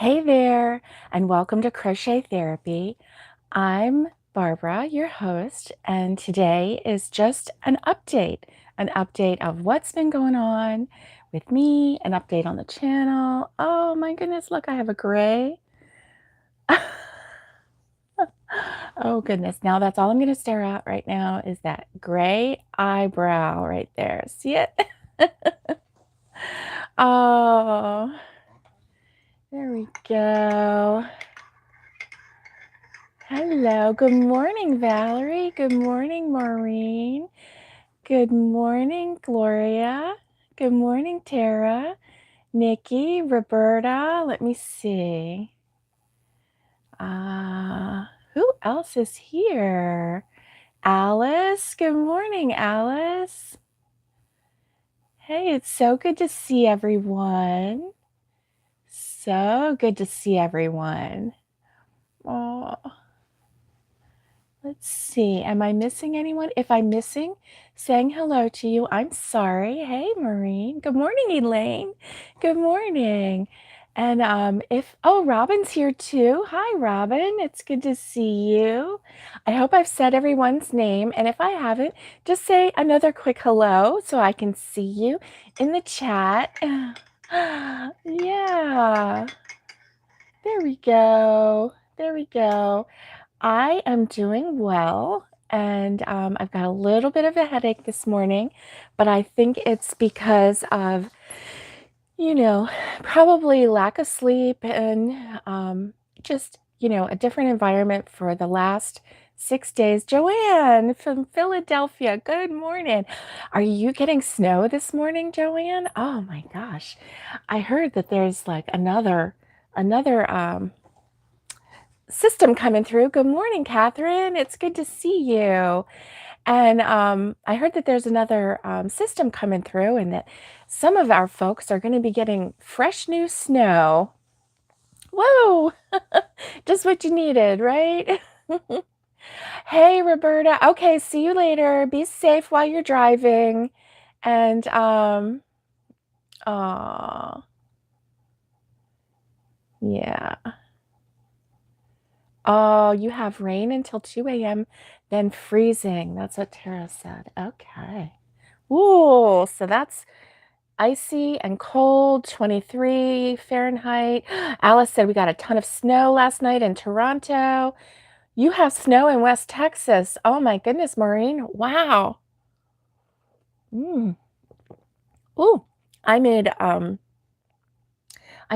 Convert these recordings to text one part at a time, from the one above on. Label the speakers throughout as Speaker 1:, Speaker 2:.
Speaker 1: Hey there, and welcome to Crochet Therapy. I'm Barbara, your host, and today is just an update of what's been going on with me, an update on the channel. Oh my goodness, look, I have a gray. Oh goodness, now that's all I'm going to stare at right now is that gray eyebrow right there. See it? Oh, there we go. Hello. Good morning, Valerie. Good morning, Maureen. Good morning, Gloria. Good morning, Tara. Nikki, Roberta. Let me see. Who else is here? Alice. Good morning, Alice. Hey, it's so good to see everyone. So good to see everyone. Oh. Let's see. Am I missing anyone? If I'm missing, saying hello to you, I'm sorry. Hey, Maureen. Good morning, Elaine. Good morning. And Robin's here too. Hi, Robin. It's good to see you. I hope I've said everyone's name. And if I haven't, just say another quick hello so I can see you in the chat. Yeah. There we go. There we go. I am doing well, and I've got a little bit of a headache this morning, but I think it's because of, probably lack of sleep and just, a different environment for the last 6 days. Joanne from Philadelphia, good morning. Are you getting snow this morning, Joanne? Oh my gosh. I heard that there's like another system coming through. Good morning, Catherine. It's good to see you. And I heard that there's another system coming through and that some of our folks are going to be getting fresh new snow. Whoa, just what you needed, right? Hey, Roberta. Okay, see you later. Be safe while you're driving. And, aw, yeah. Oh, you have rain until 2 a.m., then freezing. That's what Tara said. Okay. Ooh, so that's icy and cold, 23 Fahrenheit. Alice said we got a ton of snow last night in Toronto. You have snow in West Texas. Oh my goodness, Maureen. Wow. Mm. Ooh, I made I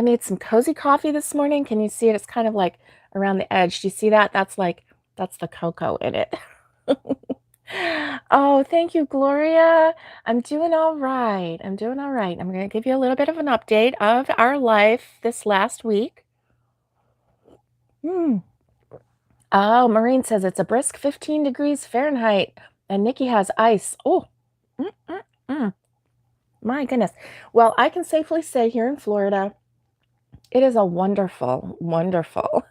Speaker 1: made some cozy coffee this morning. Can you see it? It's kind of like around the edge. Do you see that? That's the cocoa in it. Oh, thank you, Gloria. I'm doing all right. I'm doing all right. I'm going to give you a little bit of an update of our life this last week. Hmm. Oh, Maureen says it's a brisk 15 degrees Fahrenheit, and Nikki has ice. Oh, mm, mm, mm. My goodness. Well, I can safely say here in Florida, it is a wonderful, wonderful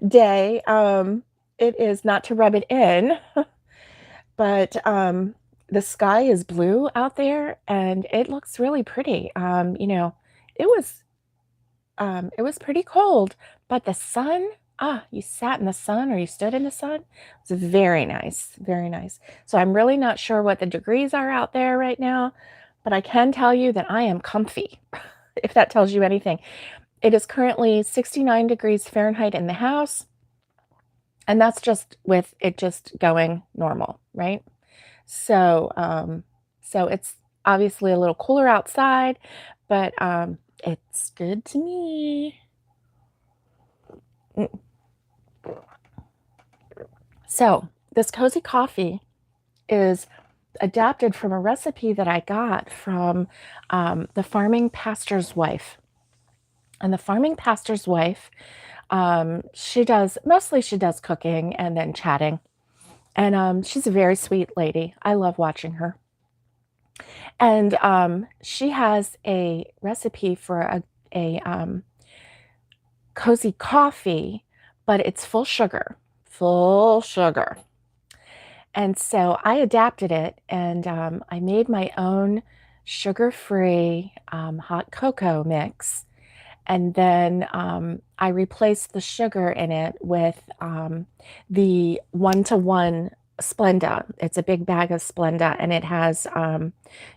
Speaker 1: day. It is not to rub it in, but the sky is blue out there and it looks really pretty. It was it was pretty cold, but the sun, you sat in the sun or you stood in the sun. It's very nice, very nice. So I'm really not sure what the degrees are out there right now, but I can tell you that I am comfy, if that tells you anything. It is currently 69 degrees Fahrenheit in the house, and that's just with it just going normal, right? So it's obviously a little cooler outside, but it's good to me. Mm. So this cozy coffee is adapted from a recipe that I got from the Farming Pastor's Wife. And the Farming Pastor's Wife, she does cooking and then chatting. And she's a very sweet lady. I love watching her. And she has a recipe for a cozy coffee, but it's full sugar, full sugar. And so I adapted it and I made my own sugar-free hot cocoa mix. And then I replaced the sugar in it with the 1-to-1 Splenda. It's a big bag of Splenda, and it has,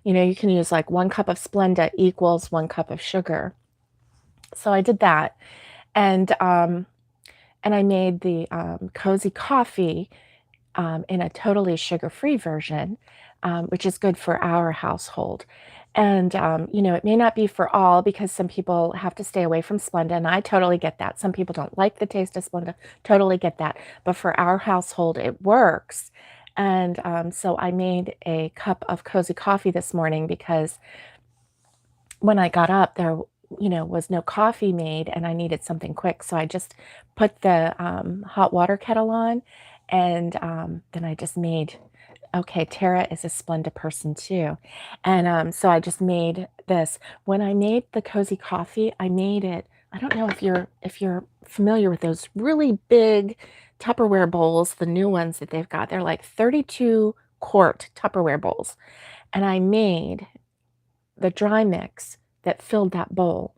Speaker 1: you can use like 1 cup of Splenda equals 1 cup of sugar. So I did that, and I made the cozy coffee in a totally sugar-free version, which is good for our household. And, it may not be for all because some people have to stay away from Splenda, and I totally get that. Some people don't like the taste of Splenda, totally get that. But for our household, it works. And so I made a cup of cozy coffee this morning because when I got up, there, was no coffee made and I needed something quick. So I just put the hot water kettle on and then I just made, okay, Tara is a Splenda person too. And so I just made this. When I made the cozy coffee, I made it. I don't know if you're familiar with those really big Tupperware bowls, the new ones that they've got. They're like 32 quart Tupperware bowls. And I made the dry mix that filled that bowl.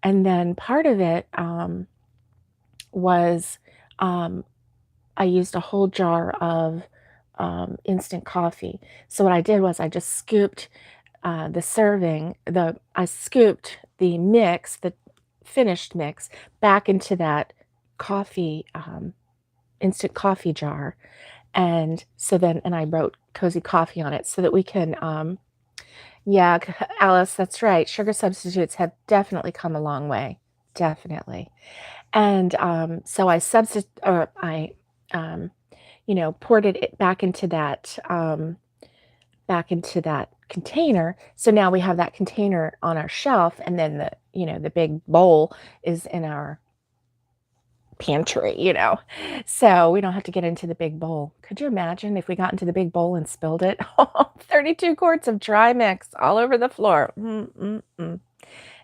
Speaker 1: And then part of it was um, I used a whole jar of instant coffee. So what I did was I just scooped I scooped the mix, the finished mix, back into that coffee, instant coffee jar. And so then, and I wrote cozy coffee on it so that we can, yeah, Alice, that's right. Sugar substitutes have definitely come a long way. Definitely. And so um, poured it back into that container. So now we have that container on our shelf, and then the big bowl is in our pantry. So we don't have to get into the big bowl. Could you imagine if we got into the big bowl and spilled it? 32 quarts of dry mix all over the floor. Mm-mm-mm.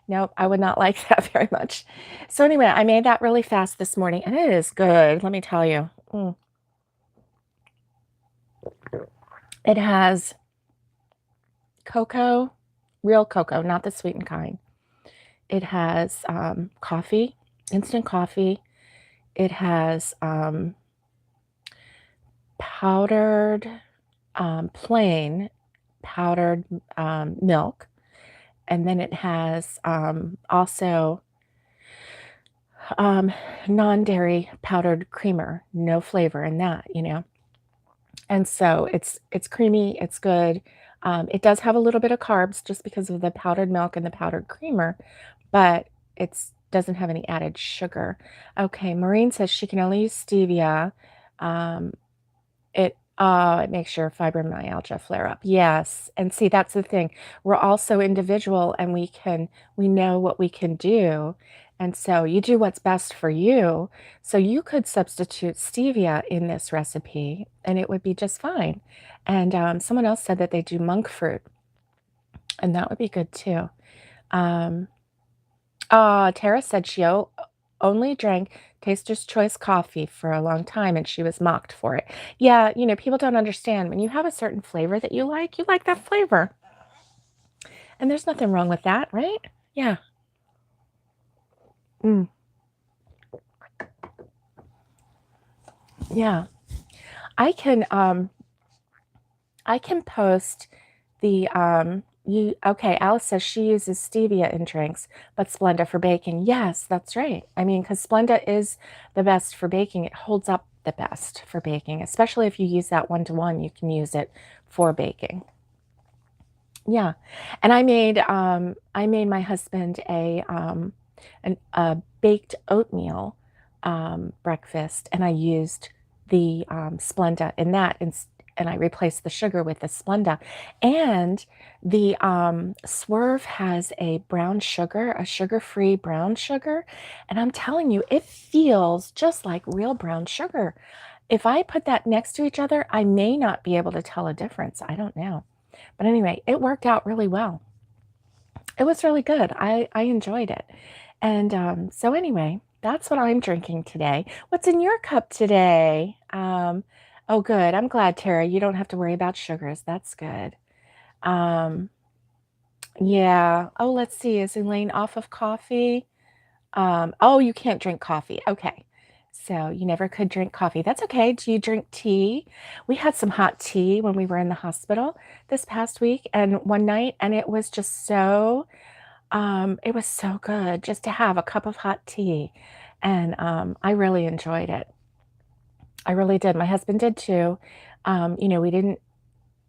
Speaker 1: Nope, I would not like that very much. So anyway, I made that really fast this morning, and it is good, let me tell you. It has cocoa, real cocoa, not the sweetened kind. It has coffee, instant coffee. It has powdered, plain powdered milk. And then it has also non-dairy powdered creamer, no flavor in that. And so it's creamy, it's good. It does have a little bit of carbs just because of the powdered milk and the powdered creamer, but it doesn't have any added sugar. Okay, Maureen says she can only use stevia. Um, it makes your fibromyalgia flare up. Yes, and see, that's the thing. We're all so individual, and we know what we can do, and so you do what's best for you. So you could substitute stevia in this recipe, and it would be just fine. And someone else said that they do monk fruit, and that would be good too. Um, Tara said only drank Taster's Choice coffee for a long time and she was mocked for it. Yeah, people don't understand. When you have a certain flavor that you like that flavor. And there's nothing wrong with that, right? Yeah. Mm, yeah. I can post the okay, Alice says she uses stevia in drinks, but Splenda for baking. Yes, that's right. I mean, because Splenda is the best for baking. It holds up the best for baking, especially if you use that 1-to-1, you can use it for baking. Yeah. And I made my husband a baked oatmeal breakfast, and I used the Splenda in that, and I replaced the sugar with the Splenda. And the Swerve has a brown sugar, a sugar-free brown sugar, and I'm telling you, it feels just like real brown sugar. If I put that next to each other, I may not be able to tell a difference. I don't know. But anyway, it worked out really well. It was really good. I enjoyed it. And so anyway, that's what I'm drinking today. What's in your cup today? Oh, good. I'm glad, Tara. You don't have to worry about sugars. That's good. Um, yeah. Oh, let's see. Is Elaine off of coffee? Oh, you can't drink coffee. Okay. So you never could drink coffee. That's okay. Do you drink tea? We had some hot tea when we were in the hospital this past week and one night, and it was so good just to have a cup of hot tea. And I really enjoyed it. I really did. My husband did too. We didn't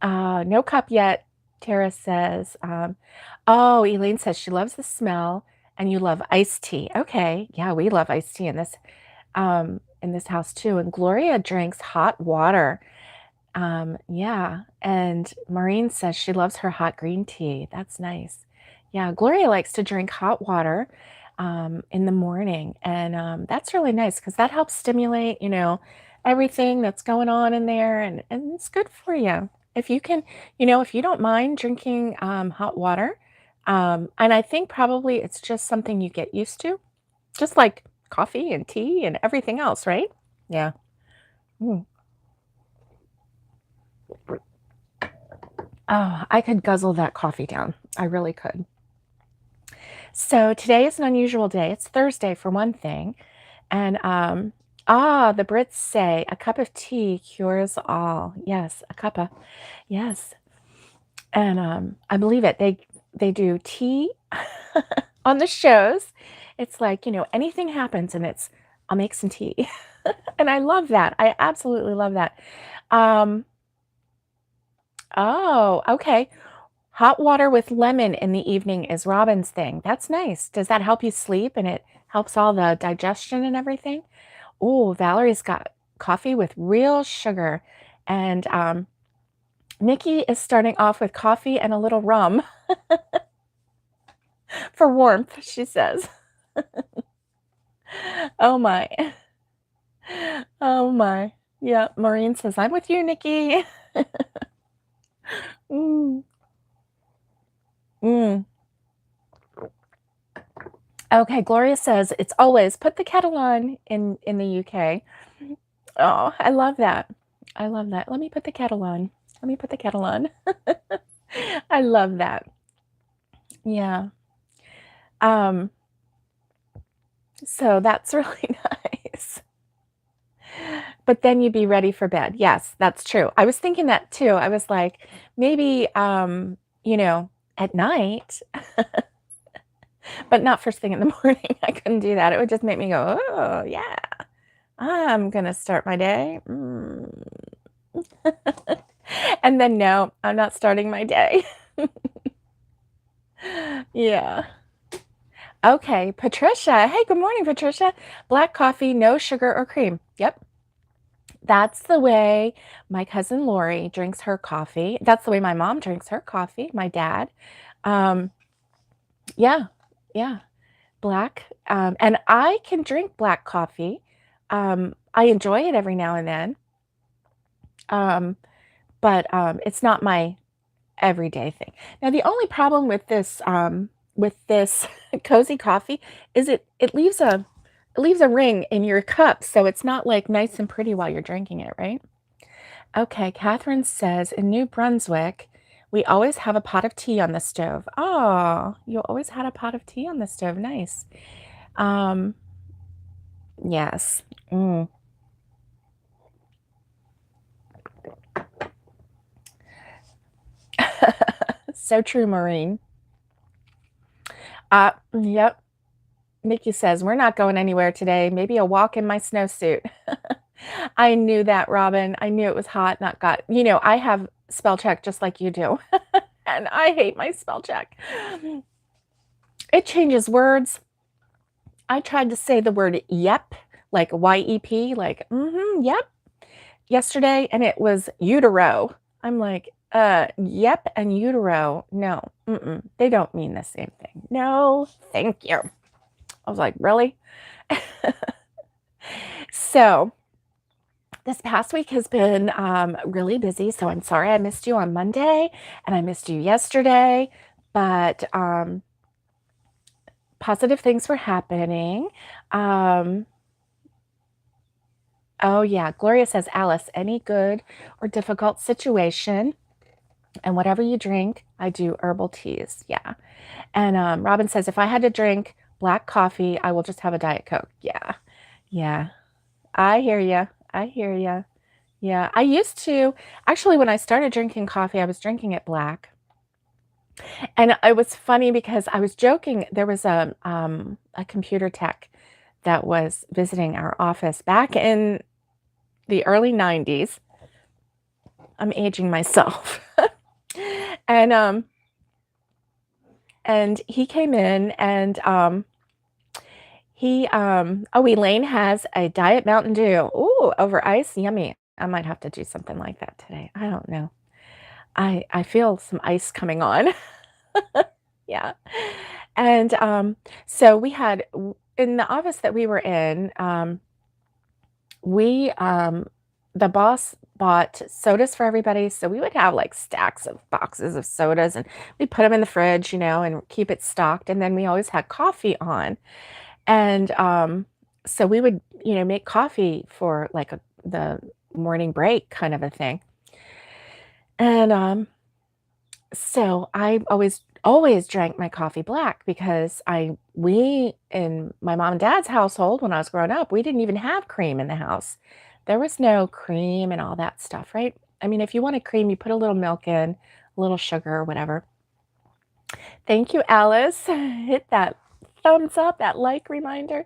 Speaker 1: no cup yet, Tara says. Oh, Elaine says she loves the smell and you love iced tea. Okay. Yeah, we love iced tea in this house too. And Gloria drinks hot water. Yeah. And Maureen says she loves her hot green tea. That's nice. Yeah, Gloria likes to drink hot water in the morning. And that's really nice because that helps stimulate, everything that's going on in there. And it's good for you. If you can, if you don't mind drinking hot water, and I think probably it's just something you get used to, just like coffee and tea and everything else, right? Yeah. Mm. Oh, I could guzzle that coffee down. I really could. So today is an unusual day. It's Thursday for one thing. And the Brits say a cup of tea cures all. Yes, a cuppa. Yes. And I believe it. They do tea on the shows. It's like, anything happens and I'll make some tea. And I love that. I absolutely love that. Um, oh, okay. Hot water with lemon in the evening is Robin's thing. That's nice. Does that help you sleep and it helps all the digestion and everything? Oh, Valerie's got coffee with real sugar. And Nikki is starting off with coffee and a little rum for warmth, she says. Oh my. Oh my. Yeah, Maureen says, I'm with you, Nikki. Mm, mm. Okay, Gloria says it's always put the kettle on in the UK. Oh, I love that. I love that. Let me put the kettle on. Let me put the kettle on. I love that. Yeah. Um, so that's really nice. But then you'd be ready for bed. Yes, that's true. I was thinking that too. I was like, maybe at night, but not first thing in the morning. I couldn't do that. It would just make me go, "Oh, yeah. I'm gonna start my day." Mm. And then no, I'm not starting my day. Yeah. Okay, Patricia. Hey, good morning, Patricia. Black coffee, no sugar or cream. Yep. That's the way my cousin Lori drinks her coffee. That's the way my mom drinks her coffee, my dad. Um, yeah, yeah, black. And I can drink black coffee. I enjoy it every now and then. Um, but it's not my everyday thing. Now, the only problem with this cozy coffee is it leaves a ring in your cup, so it's not like nice and pretty while you're drinking it, right? Okay, Catherine says in New Brunswick, we always have a pot of tea on the stove. Oh, you always had a pot of tea on the stove. Nice. Um, yes. Mm. So true, Maureen. Yep. Nikki says, we're not going anywhere today. Maybe a walk in my snowsuit. I knew that, Robin. I knew it was hot, not got, I have spell check just like you do. And I hate my spell check. It changes words. I tried to say the word yep, like YEP, like, yep, yesterday, and it was utero. I'm like, yep and utero. No, they don't mean the same thing. No, thank you. I was like, really? So this past week has been really busy. So I'm sorry I missed you on Monday and I missed you yesterday, but positive things were happening. Oh yeah, Gloria says, Alice, any good or difficult situation and whatever you drink, I do herbal teas. Yeah. And Robin says, if I had to drink black coffee. I will just have a Diet Coke. Yeah. Yeah. I hear you. I hear you. Yeah. I used to, actually, when I started drinking coffee, I was drinking it black. And it was funny because I was joking. There was a computer tech that was visiting our office back in the early 90s. I'm aging myself. and and he came in and Elaine has a Diet Mountain Dew. Ooh, over ice, yummy. I might have to do something like that today. I don't know. I feel some ice coming on. Yeah. And so we had in the office that we were in, we the boss bought sodas for everybody, so we would have like stacks of boxes of sodas, and we put them in the fridge, and keep it stocked. And then we always had coffee on, and so we would, make coffee for like the morning break kind of a thing. And so I always drank my coffee black because we in my mom and dad's household when I was growing up, we didn't even have cream in the house. There was no cream and all that stuff, right? I mean, if you wanted cream, you put a little milk in, a little sugar or whatever. Thank you, Alice. Hit that thumbs up, that like reminder.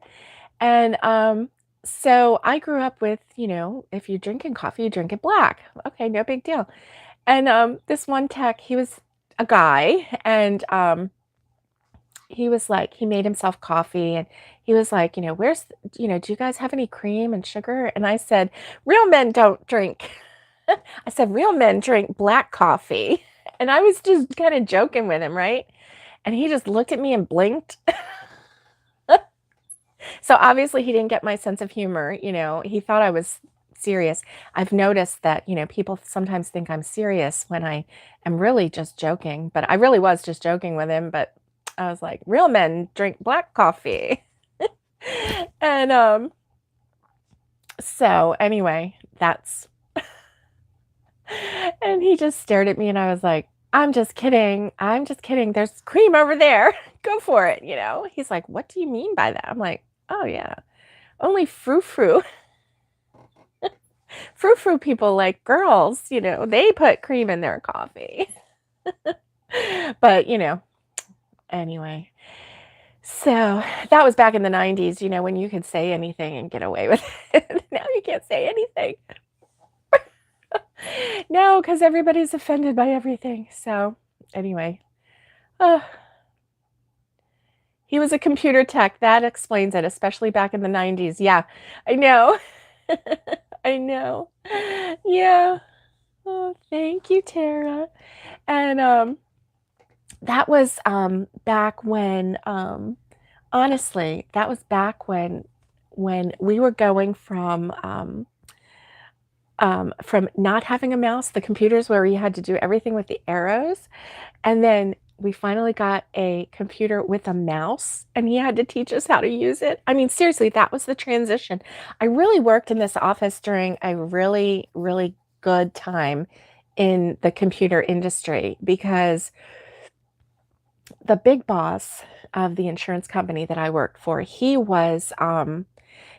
Speaker 1: And so I grew up with, if you're drinking coffee, you drink it black. Okay, no big deal. And this one tech, he was a guy, and he was like, he made himself coffee, and he was like, where's, do you guys have any cream and sugar? And I said, real men don't drink. I said, real men drink black coffee. And I was just kind of joking with him, right? And he just looked at me and blinked. So obviously he didn't get my sense of humor. He thought I was serious. I've noticed that, people sometimes think I'm serious when I am really just joking, but I really was just joking with him. But I was like, real men drink black coffee. And so anyway, and he just stared at me, and I was like, I'm just kidding. I'm just kidding. There's cream over there. Go for it. He's like, what do you mean by that? I'm like, oh yeah, only frou-frou. Frou-frou people, like girls, they put cream in their coffee. But, anyway. So that was back in the 90s, when you could say anything and get away with it. Now you can't say anything. No, because everybody's offended by everything. So anyway, he was a computer tech. That explains it, especially back in the 90s. Yeah, I know. I know. Yeah. Oh, thank you, Tara. And that was back when honestly, that was back when we were going from not having a mouse, the computers where we had to do everything with the arrows, and then we finally got a computer with a mouse, and he had to teach us how to use it. I mean, seriously, that was the transition. I really worked in this office during a really, really good time in the computer industry because the big boss of the insurance company that I worked for, he was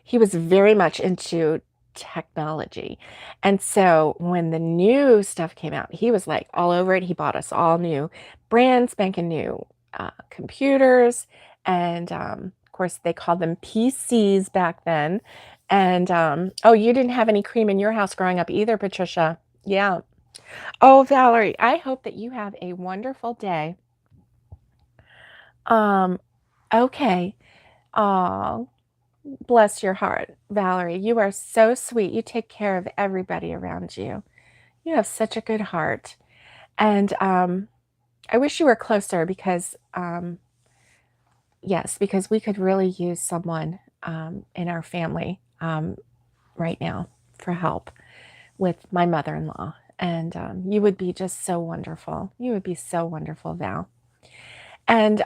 Speaker 1: very much into technology. And so when the new stuff came out, he was like all over it. He bought us all new, brand spanking new computers. And of course, they called them PCs back then. And oh, you didn't have any cream in your house growing up either, Patricia. Yeah. Oh, Valerie, I hope that you have a wonderful day. Okay. Oh, bless your heart, Valerie. You are so sweet. You take care of everybody around you. You have such a good heart. And I wish you were closer because, yes, because we could really use someone in our family right now for help with my mother-in-law. And you would be just so wonderful. You would be so wonderful, Val. And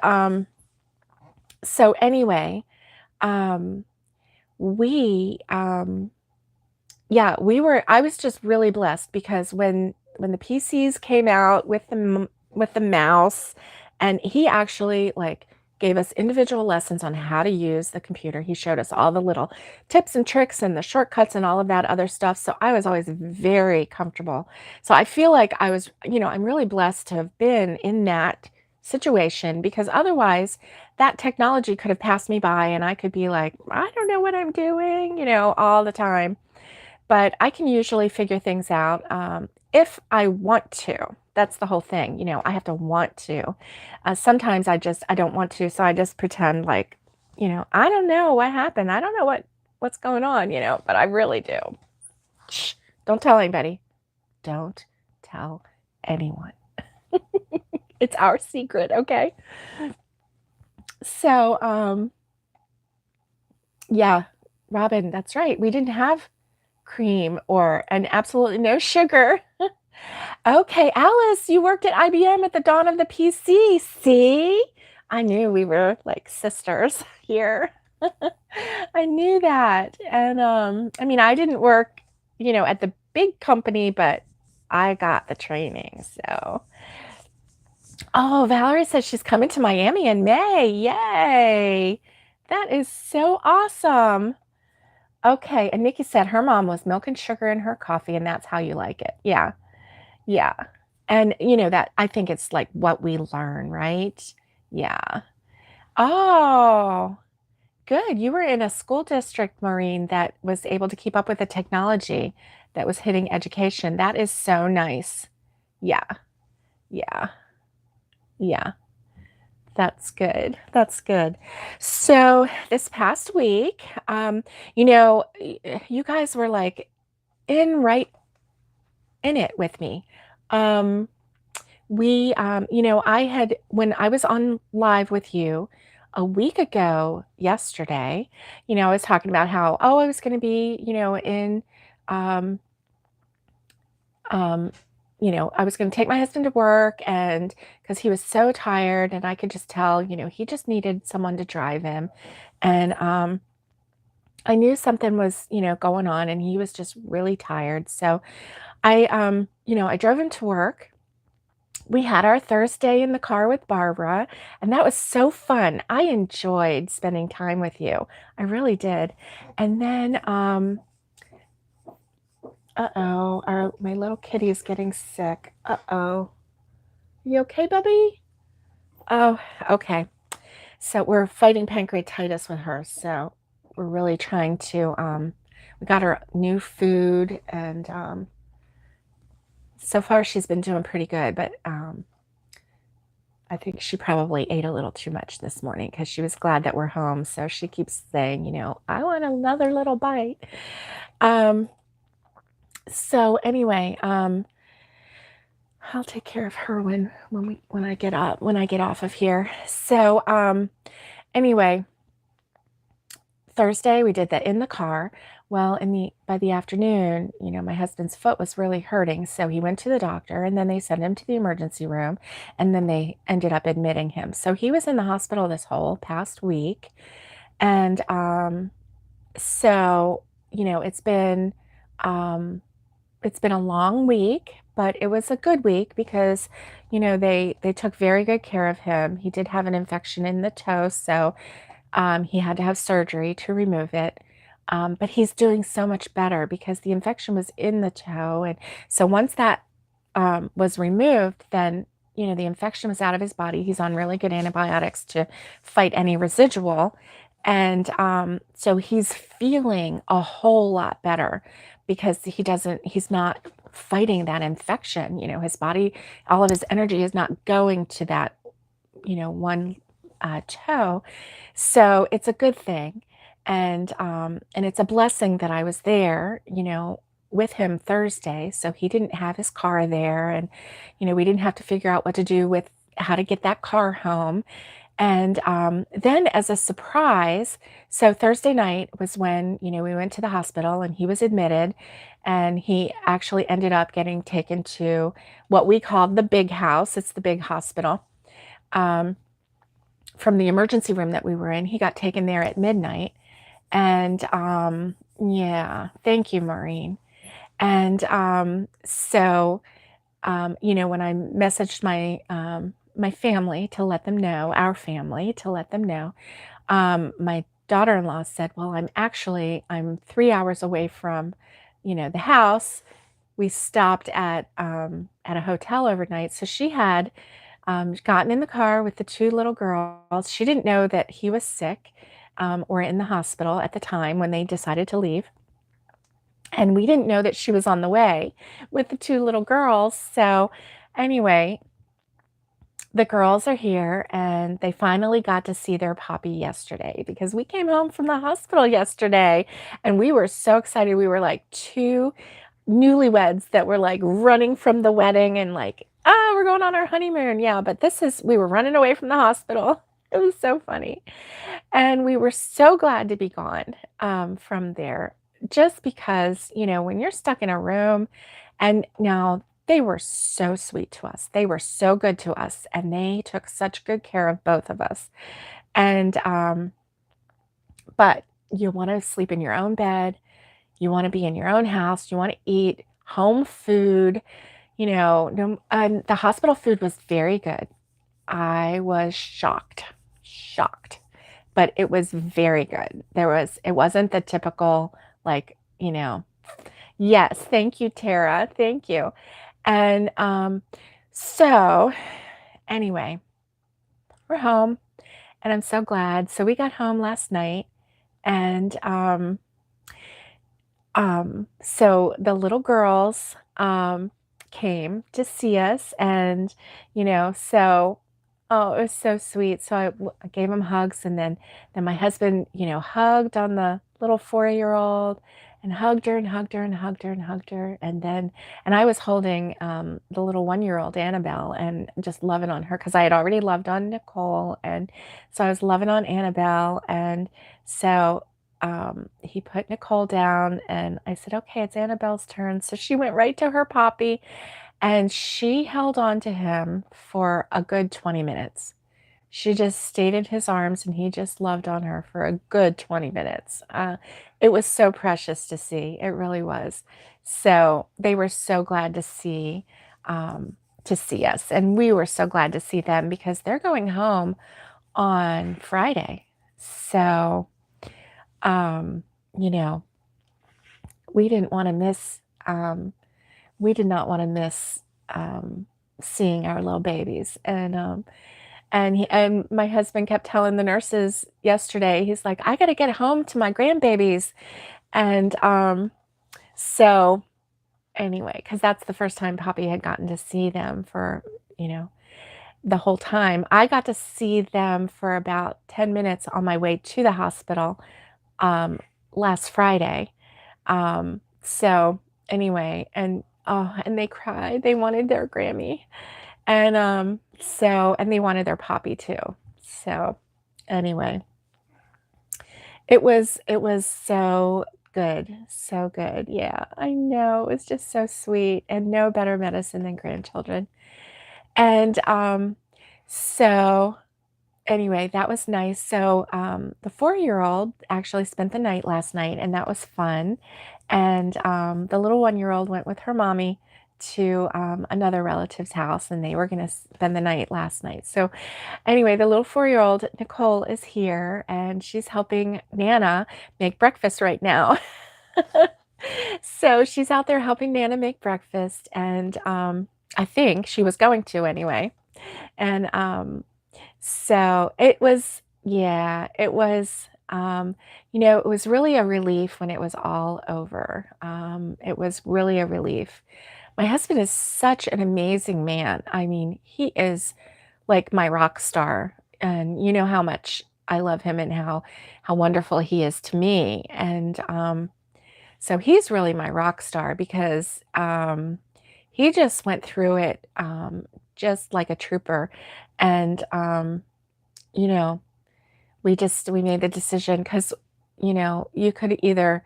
Speaker 1: so anyway, we I was just really blessed because when the PCs came out with the mouse, and he actually like gave us individual lessons on how to use the computer. He showed us all the little tips and tricks and the shortcuts and all of that other stuff. So I was always very comfortable. So I feel like I was, I'm really blessed to have been in that situation because otherwise that technology could have passed me by and I could be like, I don't know what I'm doing, all the time. But I can usually figure things out if I want to. That's the whole thing. I have to want to. Sometimes I don't want to, so I just pretend like, I don't know what happened. I don't know what's going on, but I really do. Shh, don't tell anybody. Don't tell anyone. It's our secret, okay? So, yeah, Robin, that's right. We didn't have cream and absolutely no sugar. Okay, Alice, you worked at IBM at the dawn of the PC. See? I knew we were like sisters here. I knew that. And I mean, I didn't work, at the big company, but I got the training. So, oh, Valerie says she's coming to Miami in May. Yay. That is so awesome. Okay, and Nikki said her mom was milk and sugar in her coffee, and that's how you like it. Yeah, yeah. And that I think it's like what we learn, right? Yeah. Oh, good. You were in a school district, Maureen, that was able to keep up with the technology that was hitting education. That is so nice. Yeah, yeah, yeah. That's good. That's good. So this past week, you guys were like right in it with me. Um, I had, when I was on live with you a week ago yesterday, I was talking about how, oh, I was going to be, um, um, I was going to take my husband to work and because he was so tired and I could just tell, he just needed someone to drive him. And, I knew something was, going on and he was just really tired. So I drove him to work. We had our Thursday in the car with Barbara, and that was so fun. I enjoyed spending time with you. I really did. And then, my little kitty is getting sick. Uh-oh. You okay, Bubby? Oh, okay. So we're fighting pancreatitis with her. So we're really trying to, we got her new food and, so far she's been doing pretty good, but, I think she probably ate a little too much this morning because she was glad that we're home. So she keeps saying, I want another little bite. Um, so anyway, I'll take care of her when I get off of here. So anyway, Thursday we did that in the car. Well, by the afternoon, my husband's foot was really hurting, so he went to the doctor and then they sent him to the emergency room and then they ended up admitting him. So he was in the hospital this whole past week. And so, it's been a long week, but it was a good week because, they took very good care of him. He did have an infection in the toe, so he had to have surgery to remove it. But he's doing so much better because the infection was in the toe. And so once that was removed, then, the infection was out of his body. He's on really good antibiotics to fight any residual. And so he's feeling a whole lot better because he's not fighting that infection. His body, all of his energy is not going to that, one toe. So it's a good thing. And it's a blessing that I was there, with him Thursday. So he didn't have his car there. And, we didn't have to figure out what to do with how to get that car home. And then as a surprise, so Thursday night was when, we went to the hospital and he was admitted and he actually ended up getting taken to what we call the big house. It's the big hospital. From the emergency room that we were in, he got taken there at midnight. And yeah, thank you, Maureen. And so when I messaged my family to let them know, our family to let them know. My daughter-in-law said, "Well, I'm 3 hours away from, the house." We stopped at a hotel overnight, so she had, gotten in the car with the 2 little girls. She didn't know that he was sick, or in the hospital at the time when they decided to leave, and we didn't know that she was on the way with the 2 little girls. So, anyway, the girls are here, and they finally got to see their poppy yesterday because we came home from the hospital yesterday, and we were so excited. We were like 2 newlyweds that were, like, running from the wedding and like, "Oh, we're going on our honeymoon." Yeah, but we were running away from the hospital. It was so funny. And we were so glad to be gone, from there just because, when you're stuck in a room, and now they were so sweet to us. They were so good to us, and they took such good care of both of us. And, but you wanna sleep in your own bed, you wanna be in your own house, you wanna eat home food, no, the hospital food was very good. I was shocked, but it was very good. It wasn't the typical, like, yes, thank you, Tara, thank you. And, so anyway, we're home, and I'm so glad. So we got home last night, and, so the little girls, came to see us, and, so oh, it was so sweet. So I gave him hugs, and then my husband, hugged on the little 4-year-old and hugged her and hugged her and hugged her and hugged her, and I was holding, the little 1-year-old Annabelle and just loving on her because I had already loved on Nicole, and so I was loving on Annabelle, and so, he put Nicole down, and I said, "Okay, it's Annabelle's turn." So she went right to her poppy, and she held on to him for a good 20 minutes. She just stayed in his arms, and he just loved on her for a good 20 minutes. It was so precious to see. It really was. So they were so glad to see us, and we were so glad to see them because they're going home on Friday. So, um, you know, we didn't want to miss. We did not want to miss seeing our little babies, and my husband kept telling the nurses yesterday, he's like, "I gotta get home to my grandbabies." And, so anyway, because that's the first time Poppy had gotten to see them for, you know, the whole time. I got to see them for about 10 minutes on my way to the hospital, um, last Friday. So anyway, and they cried. They wanted their Grammy. And, and they wanted their Poppy too. So, anyway, it was so good. Yeah, I know. It was just so sweet, and no better medicine than grandchildren. And, so anyway, that was nice. So, the 4-year-old actually spent the night last night, and that was fun. And, the little 1-year-old went with her mommy to, another relative's house, and they were gonna spend the night last night. So, anyway, the little 4-year-old, Nicole, is here, and she's helping Nana make breakfast right now. So, she's out there helping Nana make breakfast, and, I think she was going to anyway. And, so it was yeah, it was, it was really a relief when it was all over. It was really a relief. My husband is such an amazing man. I mean, he is like my rock star, and you know how much I love him and how wonderful he is to me. And, so he's really my rock star because, he just went through it, just like a trooper. And, you know, we made the decision because, you could either,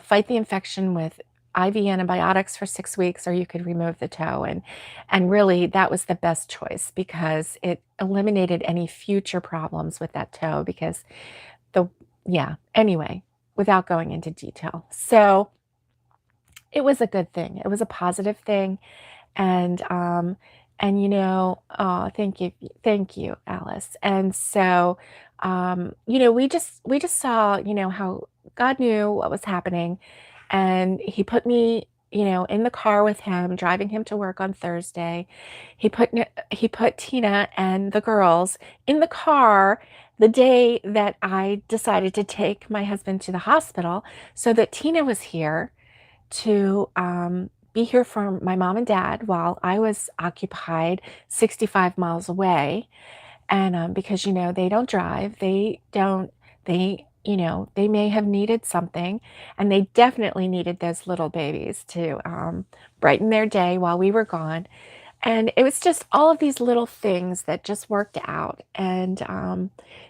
Speaker 1: fight the infection with IV antibiotics for 6 weeks, or you could remove the toe, and really, that was the best choice because it eliminated any future problems with that toe because the yeah, anyway, without going into detail. So, it was a good thing. It was a positive thing, and, And, oh, thank you, Alice. And so, we just saw, how God knew what was happening, and He put me, in the car with Him, driving Him to work on Thursday. He put Tina and the girls in the car the day that I decided to take my husband to the hospital, so that Tina was here to be here for my mom and dad while I was occupied 65 miles away. And because, they don't drive, they may have needed something, and they definitely needed those little babies to brighten their day while we were gone. And it was just all of these little things that just worked out. And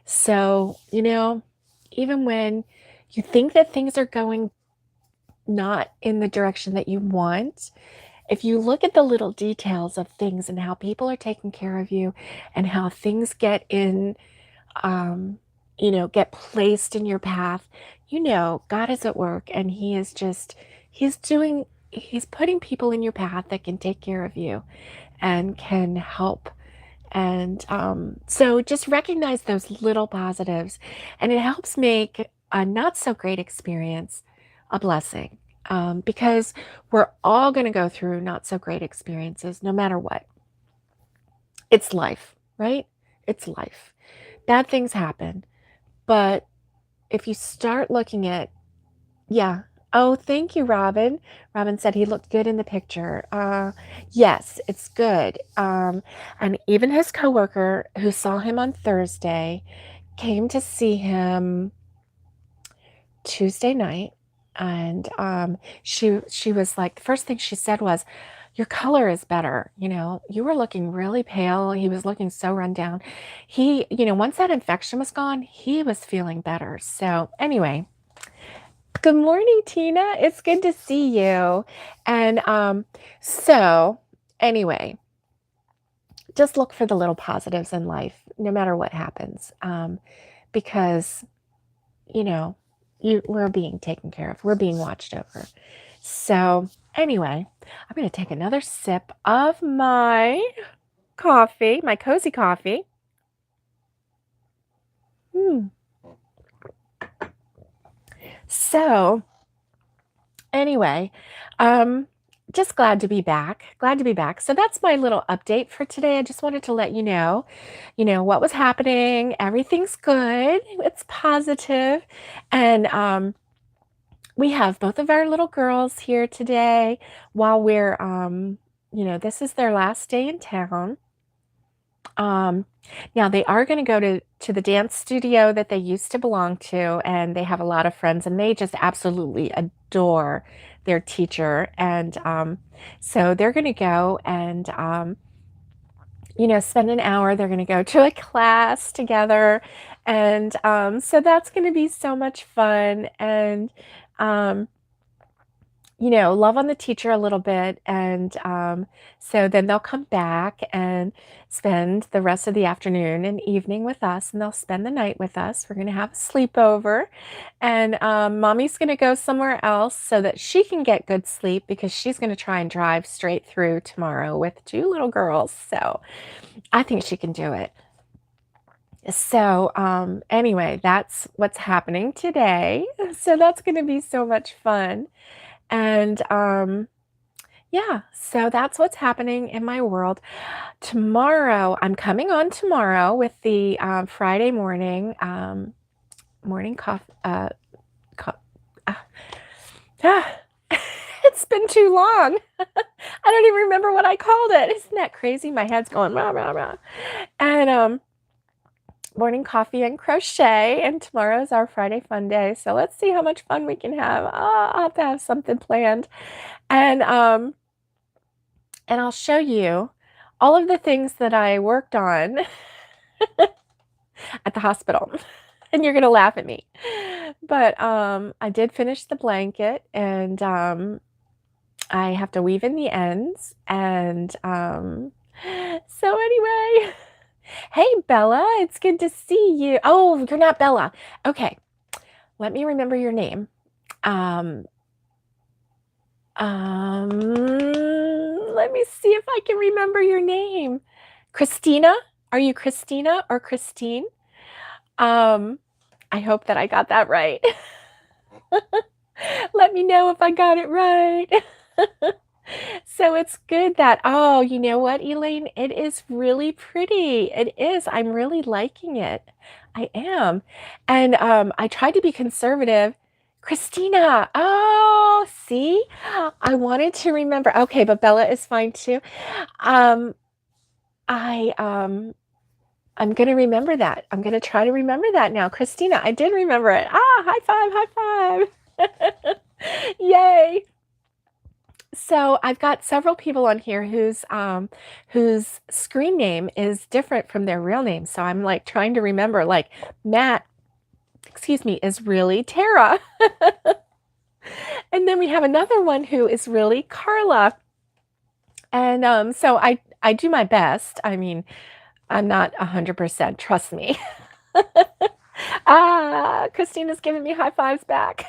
Speaker 1: so, even when you think that things are going not in the direction that you want, if you look at the little details of things and how people are taking care of you and how things um, get placed in your path, God is at work, and He's putting people in your path that can take care of you and can help. And so just recognize those little positives, and it helps make a not so great experience a blessing, because we're all going to go through not so great experiences no matter what. It's life, right? It's life. Bad things happen. But if you start looking at, yeah. Oh, thank you, Robin. Robin said he looked good in the picture. Yes, it's good. And even his coworker who saw him on Thursday came to see him Tuesday night, and she was like, the first thing she said was, "Your color is better. You were looking really pale. He was looking so run down. Once that infection was gone, he was feeling better." So anyway, good morning, Tina. It's good to see you. And so anyway, just look for the little positives in life, no matter what happens, because you know, we're being taken care of. We're being watched over. So anyway, I'm going to take another sip of my coffee, my cozy coffee. So anyway, just glad to be back. Glad to be back. So that's my little update for today. I just wanted to let what was happening. Everything's good. It's positive. And we have both of our little girls here today while we're, this is their last day in town. Now they are going to go to the dance studio that they used to belong to, and they have a lot of friends, and they just absolutely adore their teacher. And so they're going to go and, spend an hour. They're going to go to a class together. And so that's going to be so much fun. And, love on the teacher a little bit. And so then they'll come back and spend the rest of the afternoon and evening with us, and they'll spend the night with us. We're going to have a sleepover, and mommy's going to go somewhere else so that she can get good sleep, because she's going to try and drive straight through tomorrow with two little girls. So I think she can do it. So anyway, that's what's happening today. So that's going to be so much fun. And yeah, so that's what's happening in my world. Tomorrow, I'm coming on tomorrow with the Friday morning morning coffee. It's been too long. I don't even remember what I called it. Isn't that crazy? My head's going rah rah rah. And morning coffee and crochet, and tomorrow's our Friday fun day. So let's see how much fun we can have. I'll have to have something planned. And I'll show you all of the things that I worked on at the hospital. And you're going to laugh at me. But I did finish the blanket, and I have to weave in the ends. And so anyway, hey, Bella, it's good to see you. Oh, you're not Bella. Okay, let me remember your name. Let me see if I can remember your name. Christina? Are you Christina or Christine? Um, I hope that I got that right. Let me know if I got it right. So it's good that, oh, you know what, Elaine? It is really pretty. It is. I'm really liking it. I am. And I tried to be conservative. Christina. Oh, see? I wanted to remember. Okay, but Bella is fine too. Um, I I'm gonna remember that. I'm gonna try to remember that now. Christina, I did remember it. Ah, high five. Yay. So I've got several people on here whose screen name is different from their real name. So I'm like trying to remember, like Matt, excuse me, is really Tara. And then we have another one who is really Carla. And so I do my best. I mean, I'm not 100%, trust me. Ah, Christina's giving me high fives back.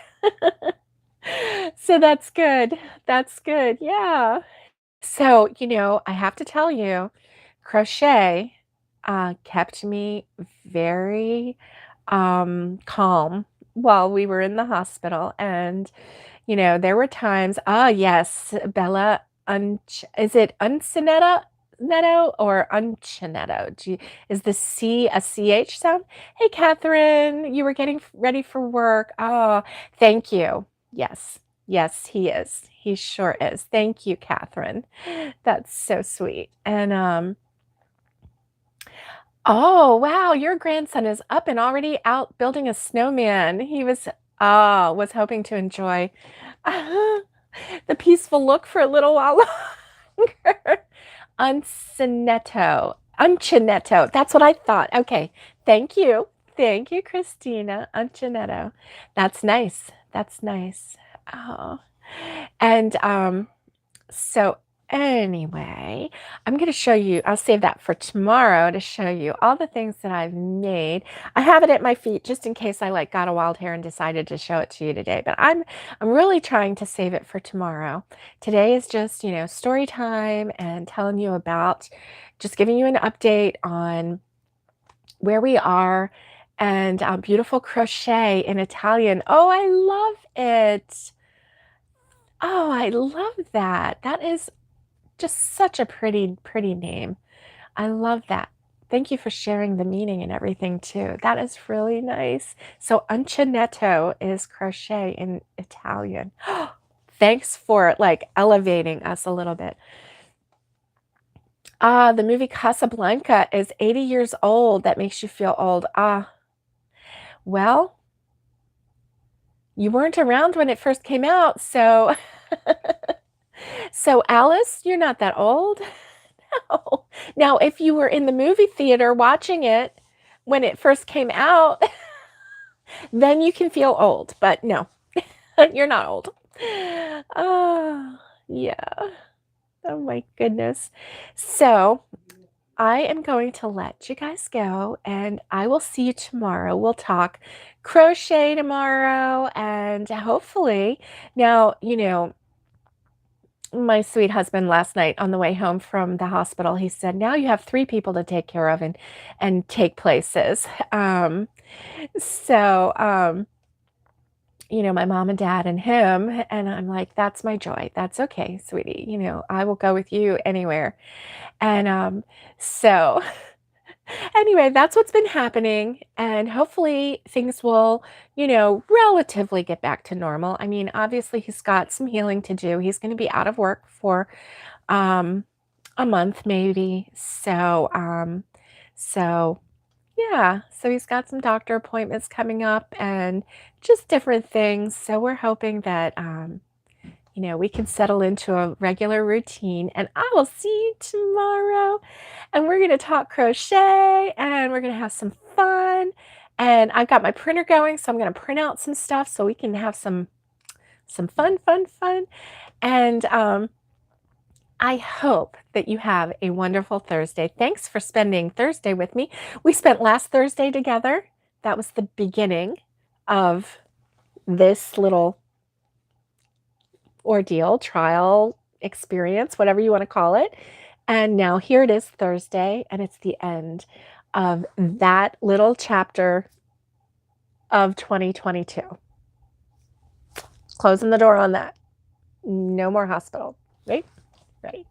Speaker 1: So that's good. That's good. Yeah. So, I have to tell you, crochet kept me very calm while we were in the hospital. And, there were times, yes, Bella, is it Uncinetto Netto or Uncinetto? Is the C a CH sound? Hey, Catherine, you were getting ready for work. Oh, thank you. Yes. Yes, he is. He sure is. Thank you, Catherine. That's so sweet. And oh, wow, your grandson is up and already out building a snowman. He was hoping to enjoy the peaceful look for a little while longer. Uncinetto. Uncinetto. That's what I thought. Okay. Thank you. Thank you, Christina. Uncinetto. That's nice. That's nice. Oh. And so anyway, I'm going to show you, I'll save that for tomorrow to show you all the things that I've made. I have it at my feet just in case I like got a wild hair and decided to show it to you today, but I'm really trying to save it for tomorrow. Today is just, story time and telling you about, just giving you an update on where we are and beautiful crochet in Italian. Oh, I love it. Oh, I love that. That is just such a pretty, pretty name. I love that. Thank you for sharing the meaning and everything too. That is really nice. So uncinetto is crochet in Italian. Thanks for like elevating us a little bit. The movie Casablanca is 80 years old. That makes you feel old. Well, you weren't around when it first came out, so so Alice, you're not that old. No. Now, if you were in the movie theater watching it when it first came out, then you can feel old, but no, you're not old. Oh, yeah. Oh my goodness. So, I am going to let you guys go and I will see you tomorrow. We'll talk crochet tomorrow and hopefully now, my sweet husband last night on the way home from the hospital, he said, now you have 3 people to take care of and take places. So, my mom and dad and him, and I'm like, that's my joy. That's okay, sweetie. I will go with you anywhere. And so anyway, that's what's been happening. And hopefully things will, relatively get back to normal. I mean, obviously he's got some healing to do. He's going to be out of work for um, a month maybe. So yeah, so he's got some doctor appointments coming up and just different things. So we're hoping that we can settle into a regular routine and I will see you tomorrow and we're going to talk crochet and we're going to have some fun. And I've got my printer going, so I'm going to print out some stuff so we can have some fun, fun, fun. And I hope that you have a wonderful Thursday. Thanks for spending Thursday with me. We spent last Thursday together. That was the beginning of this little ordeal, trial, experience, whatever you want to call it. And now here it is Thursday, and it's the end of that little chapter of 2022. Closing the door on that. No more hospital, right? Right.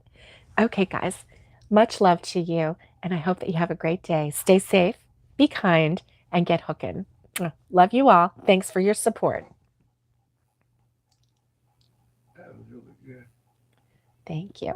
Speaker 1: Okay, guys, much love to you, and I hope that you have a great day. Stay safe, be kind, and get hooking. Love you all. Thanks for your support.
Speaker 2: That was really good.
Speaker 1: Thank you.